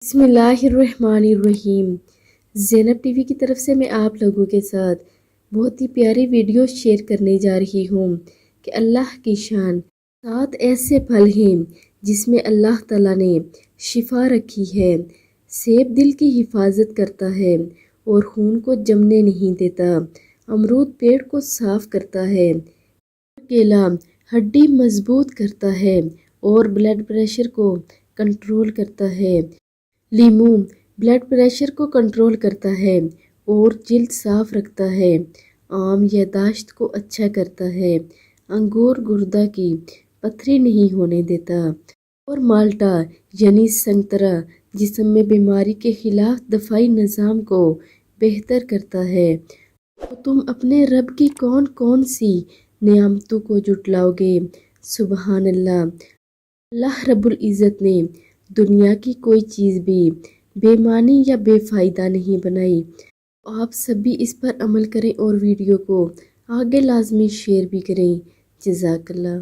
بسم اللہ الرحمن الرحیم۔ زینب ٹی وی کی طرف سے میں آپ لوگوں کے ساتھ بہت ہی پیاری ویڈیو شیئر کرنے جا رہی ہوں کہ اللہ کی شان 7 ایسے پھل ہیں جس میں اللہ تعالیٰ نے شفا رکھی ہے۔ سیب دل کی حفاظت کرتا ہے اور خون کو جمنے نہیں دیتا۔ امرود پیٹ کو صاف کرتا ہے۔ کیلا ہڈی مضبوط کرتا ہے اور بلڈ پریشر کو کنٹرول کرتا ہے۔ لیمو بلڈ پریشر کو کنٹرول کرتا ہے اور جلد صاف رکھتا ہے۔ آم یادداشت کو اچھا کرتا ہے۔ انگور گردہ کی پتھری نہیں ہونے دیتا اور مالٹا یعنی سنترا جسم میں بیماری کے خلاف دفاعی نظام کو بہتر کرتا ہے۔ تو تم اپنے رب کی کون کون سی نعمتوں کو جھٹلاؤ گے؟ سبحان اللہ۔ اللہ رب العزت نے دنیا کی کوئی چیز بھی بے معنی یا بے فائدہ نہیں بنائی۔ آپ سب بھی اس پر عمل کریں اور ویڈیو کو آگے لازمی شیئر بھی کریں۔ جزاک اللہ۔